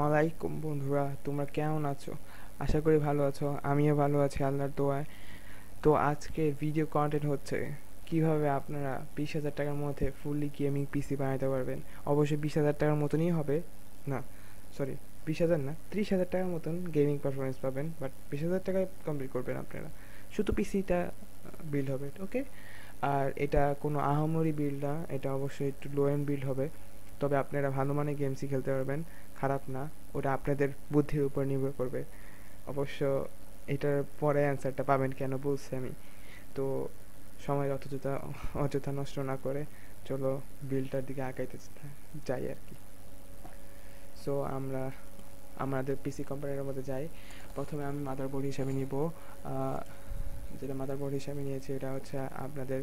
আলাইকুম বন্ধুরা, তোমরা কেমন আছো? আশা করি ভালো আছো। আমিও ভালো আছি আল্লাহর দোয়ায়। তো আজকে ভিডিও কন্টেন্ট হচ্ছে কিভাবে আপনারা 20,000 টাকার মধ্যে ফুললি গেমিং পিসি বানাতে পারবেন। অবশ্যই 20,000 টাকার মতনই হবে। না, সরি, 20,000 না, 30,000 টাকার মতন গেমিং পারফরমেন্স পাবেন, বাট 20,000 টাকায় কমপ্লিট করবেন আপনারা। শুধু পিসিটা বিল্ড হবে, ওকে। আর এটা কোনো আহামরি বিল্ড না, এটা অবশ্যই একটু লো এন্ড বিল্ড হবে। তবে আপনারা ভালো মানের গেমসই খেলতে পারবেন, খারাপ না। ওটা আপনাদের বুদ্ধির উপর নির্ভর করবে। অবশ্য এটার পরে অ্যান্সারটা পাবেন কেন বলছি আমি। তো সময় অযথা অযথা নষ্ট না করে চলো বিলটার দিকে আগাইতে যাই আর কি। সো আমরা আমাদের পিসি কোম্পানির মধ্যে যাই। প্রথমে আমি মাদারবোর্ড হিসাবে নিব। যেটা মাদারবোর্ড হিসাবে নিয়েছি এটা হচ্ছে আপনাদের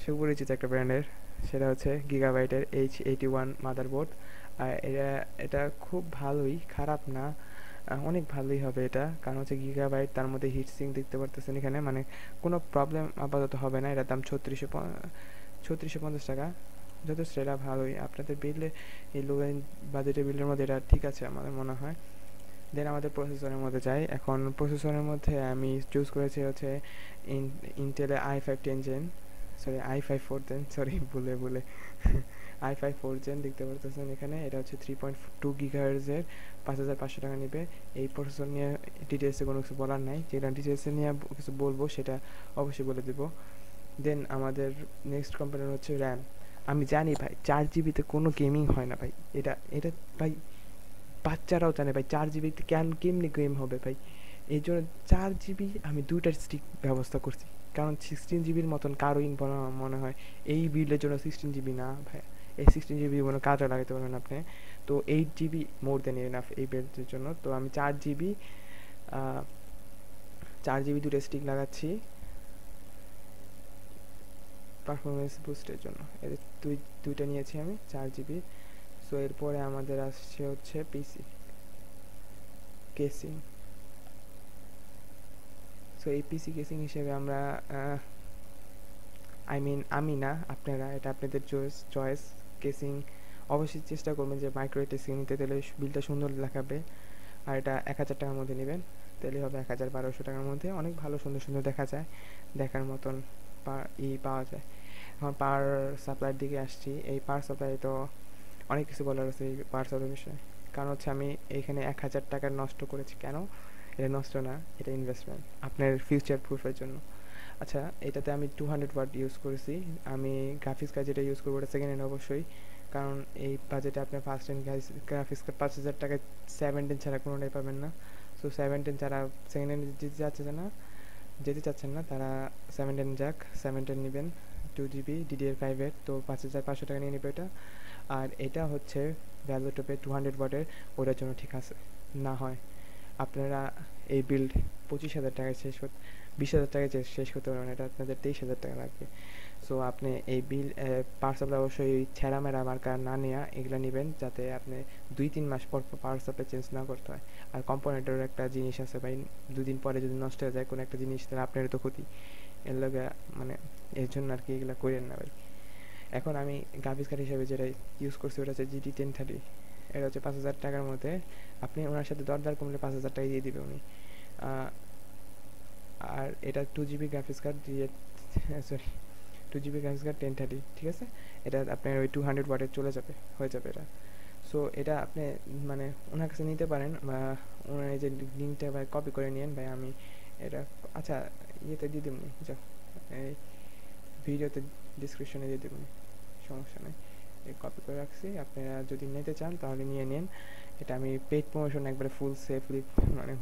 সুপরিচিত একটা ব্র্যান্ডের, সেটা হচ্ছে গিগাবাইটের H81 মাদারবোর্ড। আর এটা এটা খুব ভালোই, খারাপ না, অনেক ভালোই হবে এটা। কারণ হচ্ছে গিগাবাইট, তার মধ্যে হিটসিঙ্ক দেখতে পারতেছেন এখানে, মানে কোনো প্রবলেম আপাতত হবে না। এটার দাম 3650 টাকা, যথেষ্ট। এটা ভালোই আপনাদের বিলে, এই লো বাজেটের বিলের মধ্যে এটা ঠিক আছে আমাদের মনে হয়। দেন আমাদের প্রসেসরের মধ্যে যাই। এখন প্রসেসরের মধ্যে আমি চুজ করেছি হচ্ছে ইন্টেলের i5 10 gen, sorry i5 4 gen, sorry ভুলে ভুলে i5 4 জেন দেখতে পারতেছেন এখানে। এটা হচ্ছে 3.2 GHz-এর, 5,500 টাকা নেবে। এই প্রসেসর নিয়ে ডিটেলসে কোনো কিছু বলার নাই, যেটা ডিটেলসে নিয়ে কিছু বলবো সেটা অবশ্যই বলে দেবো। দেন আমাদের নেক্সট কম্পোনেন্ট হচ্ছে র্যাম। আমি জানি ভাই 4 জিবিতে কোনো গেমিং হয় না ভাই। এটা এটা ভাই বাচ্চারাও জানে ভাই 4 জিবিতে কেমনি গেম হবে ভাই। এই জন্য 4 জিবি আমি দুইটার স্টিক ব্যবস্থা করছি। কারণ 16 জিবির মতন কারোই মনে হয় এই বিল্ডের জন্য 16 জিবি না ভাই। এই 16 জিবি কোনো কাজে লাগাতে পারবেন আপনি। তো 8 জিবি মোর দেন এনাফ এই বিল্ডের জন্য। তো আমি 4 জিবি, 4 জিবি দুটো স্টিক লাগাচ্ছি পারফরমেন্স বুস্টের জন্য। এদের দুইটা নিয়েছি আমি 4 জিবি। সো এরপরে আমাদের আসছে হচ্ছে পিসি কেসিং। সো এই পিসি কেসিং হিসেবে আমরা, আমি না, আপনারা, এটা আপনাদের চয়েস। কেসিং অবশ্যই চেষ্টা করবেন যে মাইক্রো কেসিং নিতে, তাহলে বিলটা সুন্দর দেখাবে। আর এটা 1,000 টাকার মধ্যে নেবেন, তাহলে হবে 1,1200 টাকার মধ্যে। অনেক ভালো, সুন্দর সুন্দর দেখা যায়, দেখার মতন পাওয়া যায়। এখন পাওয়ার সাপ্লাইয়ের দিকে আসছি। এই পাওয়ার সাপ্লাই তো অনেক কিছু বলার আছে এই পাওয়ার সাপ্লাই বিষয়ে। কারণ হচ্ছে আমি এইখানে 1,000 টাকা নষ্ট করেছি কেন? এটা নষ্ট না, এটা ইনভেস্টমেন্ট আপনার ফিউচার প্রুফের জন্য। আচ্ছা, এটাতে আমি 200 ওয়াট ইউজ করেছি। আমি গ্রাফিক্স কার্ড যেটা ইউজ করবো ওটা সেকেন্ড হ্যান্ড অবশ্যই। কারণ এই বাজেটে আপনার ফার্স্ট হ্যান্ড গ্রাফিক্স কার্ড 5,000 টাকায় 710 ছাড়া কোনোটাই পাবেন না। সো 710 যারা সেকেন্ড হ্যান্ড যেতে চাচ্ছেন না তারা 710 যাক, 710 নেবেন। 2 জিবি DDR5-এর, তো 5,500 টাকা নিয়ে নেবে এটা। আর এটা হচ্ছে ভ্যালুটপে 200 ওয়াটের, ওটার জন্য ঠিক আছে। না হয় আপনারা এই বিল্ড 25,000 টাকায় 20,000 টাকায় শেষ করতে পারবেন, এটা আপনাদের 23,000 টাকা লাগবে। সো আপনি এই পাওয়ার সাপ্লাই অবশ্যই ছেঁড়া মেরা মার্কা না নেওয়া, এগুলো নেবেন যাতে আপনি 2-3 মাস পর পর পাওয়ার সাপ্লাই চেঞ্জ না করতে হয়। আর কম্পোনেন্টের একটা জিনিস আছে ভাই, 2 দিন পরে যদি নষ্ট হয়ে যায় কোনো একটা জিনিস, তাহলে আপনারও তো ক্ষতি। এর লগে মানে এর জন্য আর কি এগুলো করেন না ভাই। এখন আমি গ্রাফিক্স কার্ড হিসেবে যেটা ইউজ করছি ওটা হচ্ছে GT 1030। এটা হচ্ছে 5,000 টাকার মধ্যে। আপনি ওনার সাথে দরদার কমলে 5,000 টাকা দিয়ে দিবে উনি। আর এটা 2 জিবি গ্রাফিক্স কার্ড দিয়ে, সরি, 2 জিবি গ্রাফিক্স কার্ড 1030, ঠিক আছে। এটা আপনার ওই 200 ওয়াটের চলে যাবে, হয়ে যাবে এটা। সো এটা আপনি মানে ওনার কাছে নিতে পারেন, বা ওনার এই যে লিঙ্কটা ভাই কপি করে নিন ভাই। আমি এটা, আচ্ছা, ইয়েতে দিয়ে দেবনি, যাও, এই ভিডিওতে ডিসক্রিপশনে দিয়ে দেবনি, সমস্যা নেই। এই কপি করে রাখছি, আপনারা যদি নিতে চান তাহলে নিয়ে নিন। এটা আমি পেইড প্রমোশন একবারে ফুল সেফলি, মানে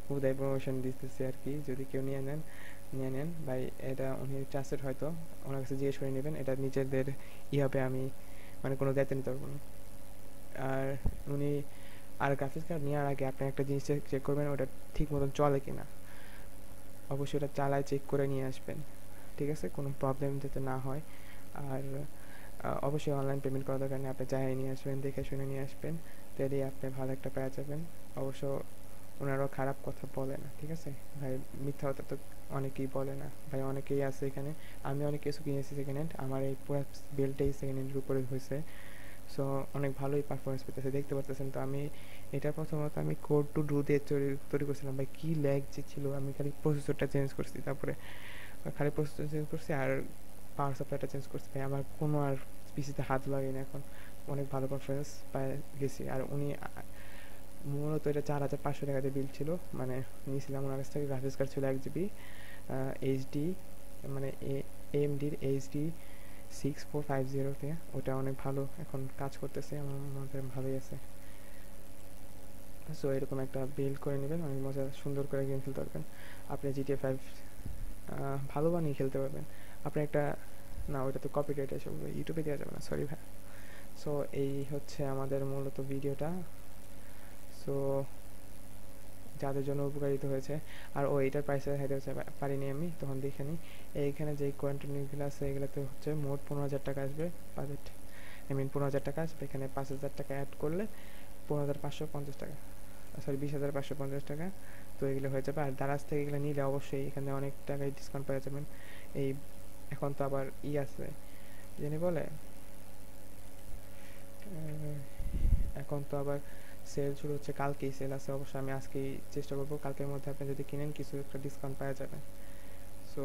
হুদায় প্রমোশন দিতেছি আর কি। যদি কেউ নিয়ে নেন ভাই। এটা উনি ট্রাস্টেড, হয়তো ওনার কাছে জিজ্ঞেস করে নেবেন। এটা নিজেদের হবে, আমি মানে কোনো দায়িত্ব নিতে পারবো না। আর উনি, আর গ্রাফিক্স কার্ড নেওয়ার আগে আপনি একটা জিনিস চেক করবেন, ওটা ঠিক মতন চলে কিনা। অবশ্যই ওটা চালায় চেক করে নিয়ে আসবেন, ঠিক আছে, কোনো প্রবলেম যাতে না হয়। আর অবশ্যই অনলাইন পেমেন্ট করার দরকার নেই, আপনি চাই নিয়ে আসবেন, দেখে শুনে নিয়ে আসবেন, তাহলেই আপনি ভালো একটা পেয়ে যাবেন। অবশ্য ওনারাও খারাপ কথা বলে না, ঠিক আছে ভাই। মিথ্যা কথা তো অনেকেই বলে না ভাই, অনেকেই আছে এখানে। আমি অনেক কিছু কিনেছি সেকেন্ড হ্যান্ড, আমার এই পুরো বিলটাই সেকেন্ড হ্যান্ডের উপরে হয়েছে। সো অনেক ভালোই পারফরমেন্স পেতেছে, দেখতে পারতেছেন। তো আমি এটা প্রথমত আমি কোড টু ডু দিয়ে তৈরি করছিলাম ভাই, কী ল্যাগ যে ছিল। আমি খালি প্রসেসরটা চেঞ্জ করছি, তারপরে খালি প্রসেসর চেঞ্জ করছি আর পাওয়ার সাপ্লাইটা চেঞ্জ করছি ভাই, আমার কোনো আর পিসিতে হাত লাগেনি। এখন অনেক ভালো পারফরমেন্স পাই গেছি। আর উনি মূলত এটা 4,500 টাকা দিয়ে বিল ছিল, মানে নিয়েছিলাম ওনার কাছ থেকে। গ্রাফিক্স কার্ড ছিল 1 GB এইচডি, মানে AMDর এইচডি 6450 ওটা অনেক ভালো এখন কাজ করতেছে, আমার মনে ভালোই আছে। সো এরকম একটা বিল্ড করে নেবেন, অনেক মজা সুন্দর করে গেম খেলতে পারবেন। আপনি GTA 5 ভালো বানিয়ে খেলতে পারবেন। আপনি একটা, না ওইটা তো কপিরাইট এসব ইউটিউবে দেওয়া যাবে না, সরি ভাই। সো এই হচ্ছে আমাদের মূলত ভিডিওটা। সো যাদের জন্য উপকারিত হয়েছে। আর এইটার প্রাইসে দেখাইতে হচ্ছে পারিনি আমি, তখন দেখে নিই। এইখানে যে কন্টিনিউগুলো আছে এগুলোতে হচ্ছে মোট 15,000 টাকা আসবে বাজেট, 15,000 টাকা আসবে। এখানে 5,000 টাকা অ্যাড করলে 15,550 টাকা, সরি 20,550 টাকা। তো এগুলো হয়ে যাবে। আর দারাজ থেকে এগুলো নিলে অবশ্যই এখানে অনেক টাকায় ডিসকাউন্ট পেয়ে যাবেন। এই এখন তো আবার আছে, জানি বলে এখন তো আবার সেল শুরু হচ্ছে, কালকেই সেল আছে। অবশ্যই আমি আজকেই চেষ্টা করবো, কালকের মধ্যে আপনি যদি কিনেন কিছু একটা ডিসকাউন্ট পাওয়া যাবে। সো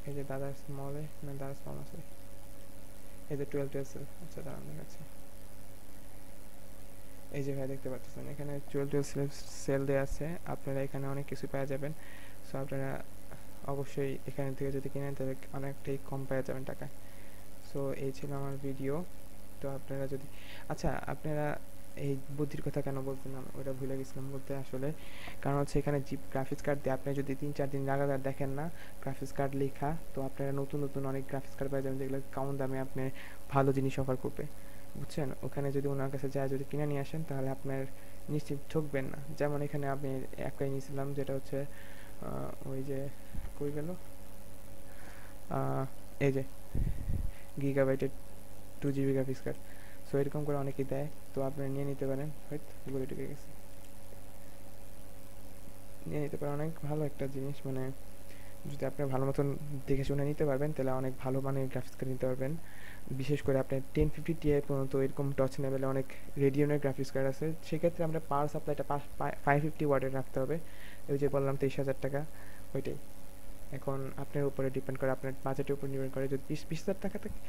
এই যে দাদার মলে, না দাদার মল আছে, এই যে 12 সেল। আচ্ছা দাঁড়ান দেখাচ্ছি। এই যে ভাই দেখতে পাচ্ছেন এখানে 12 সেল দেওয়া আছে, আপনারা এখানে অনেক কিছু পাওয়া যাবেন। সো আপনারা অবশ্যই এখান থেকে যদি কিনেন তাহলে অনেকটাই কম পাওয়া যাবেন টাকায়। সো এই ছিল আমার ভিডিও। তো আপনারা যদি, আচ্ছা আপনারা এই বুদ্ধির কথা কেন বলছিলাম ওটা ভুলে গেছিলাম বলতে আসলে, কারণ হচ্ছে এখানে গ্রাফিক্স কার্ড দিয়ে আপনি যদি 3-4 দিন লাগাতার দেখেন না গ্রাফিক্স কার্ড লেখা, তো আপনারা নতুন নতুন অনেক গ্রাফিক্স কার্ড পাওয়া যাবেন যেগুলো কম দামে আপনি ভালো জিনিস অফার করবে, বুঝছেন। ওখানে যদি ওনার কাছে যায় যদি কিনে নিয়ে আসেন তাহলে আপনার নিশ্চিত ঠকবেন না। যেমন এখানে আমি একটাই নিয়েছিলাম যেটা হচ্ছে ওই যে কই গেল, এই যে গিগাবাইটের 2 GB গ্রাফিক্স কার্ড। সো এরকম করে অনেকেই দেয়, তো আপনারা নিয়ে নিতে পারেন। হয়তো গুলো ঢুকে গেছে, নিয়ে নিতে পারেন, অনেক ভালো একটা জিনিস। মানে যদি আপনি ভালো মতন দেখে শুনে নিতে পারবেন তাহলে অনেক ভালো মানের গ্রাফিক্স কার্ড নিতে পারবেন। বিশেষ করে আপনি 1050 Ti পর্যন্ত এরকম টচ লেভেলে অনেক রেডিয়নের গ্রাফিক্স কার্ড আছে। সেক্ষেত্রে আমরা পাওয়ার সাপ্লাইটা 550 ওয়াটের রাখতে হবে। ওই যে বললাম 23,000 টাকা, ওইটাই। এখন আপনার উপরে ডিপেন্ড করে, আপনার বাজেটের উপর ডিপেন্ড করে। যদি 20,000 টাকা থাকে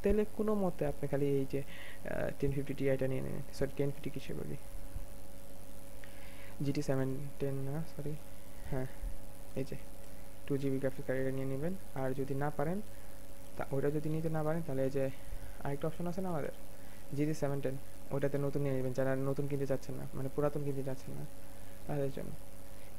তাহলে কোনো মতে আপনি খালি এই যে 1050 Tiটা নিয়ে নেন, সরি 1050 কিসে বলি, GT710 না সরি, হ্যাঁ এই যে 2 GB গ্রাফিক্স কার্ড এটা নিয়ে নেবেন। আর যদি না পারেন তা ওটা যদি নিতে না পারেন তাহলে এই যে আরেকটা অপশন আছে না আমাদের, GT710, ওটাতে নতুন নিয়ে নেবেন যারা নতুন কিনতে চাচ্ছেন না, মানে পুরাতন কিনতে চাচ্ছেন না তাদের জন্য।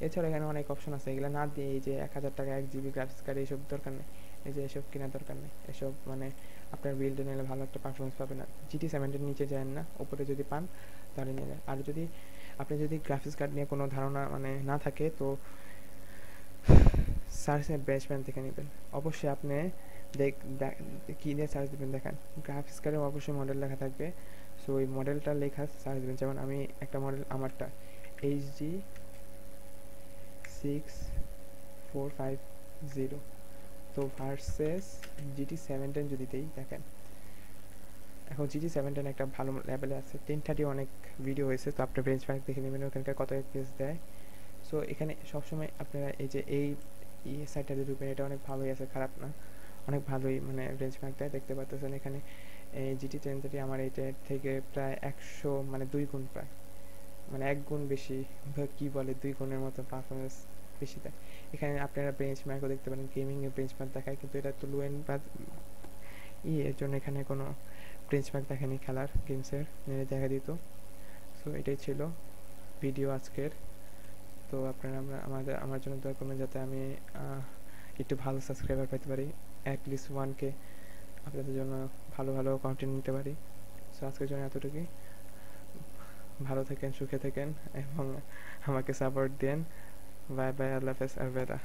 এছাড়া এখানে অনেক অপশন আছে, এগুলো না দিয়ে এই যে 1,000 টাকা 1 GB গ্রাফিক্স কার্ড এইসব দরকার নেই, এই যে এসব কেনার দরকার নেই। এসব মানে আপনার বিল্ডে নিলে ভালো একটা পারফরমেন্স পাবেন না। GT7 নিচে যান না, উপরে যদি পান তাহলে নিয়ে নেন। আর যদি আপনি যদি গ্রাফিক্স কার্ড নিয়ে কোনো ধারণা মানে না থাকে তো সার্চ বেঞ্চম্যান থেকে নেবেন। অবশ্যই আপনি কী দিয়ে সার্চ দেবেন দেখেন, গ্রাফিক্স কার্ডে অবশ্যই মডেল লেখা থাকবে। সো ওই মডেলটা লেখা সার্চ দেবেন। যেমন আমি একটা মডেল, আমারটা HD 6450, তো ভার্সেস GT710 যদি দেই দেখেন, এখন GT710 একটা ভালো লেভেলে আছে, 1030 অনেক ভিডিও হয়েছে, তো আপনি বেঞ্চমার্ক দেখে নেবেন ওখানকার কত FPS দেয়। সো এখানে সবসময় আপনারা এই যে এই সাইটটাতে ঢুকবেন, এটা অনেক ভালোই আছে, খারাপ না, অনেক ভালোই মানে বেঞ্চমার্ক দেয়। দেখতে পাচ্ছেন এখানে এই GT1030 আমার এইটার থেকে প্রায় 100 মানে 2 গুণ, প্রায় মানে 1 গুণ বেশি, কী বলে 2 গুণের মতো পারফরমেন্স বেশি দেয়। এখানে আপনারা বেঞ্চমার্কও দেখতে পারেন, গেমিংয়ের বেঞ্চমার্ক দেখায়, কিন্তু এটা তো লো এন্ড বা এর জন্য এখানে কোনো বেঞ্চমার্ক দেখেনি খেলার গেমসের, মেরে দেখা দিত। সো এটাই ছিল ভিডিও আজকের। তো আপনারা আমার জন্য দোয়া করবেন যাতে আমি একটু ভালো সাবস্ক্রাইবার পেতে পারি, অ্যাটলিস্ট 1K, আপনাদের জন্য ভালো ভালো কন্টেন্ট নিতে পারি। সো আজকের জন্য এতটুকুই। ভালো থাকেন, সুখে থাকেন এবং আমাকে সাপোর্ট দেন। বাই বাই, আল্লাহ হাফেজ, আলবিদা।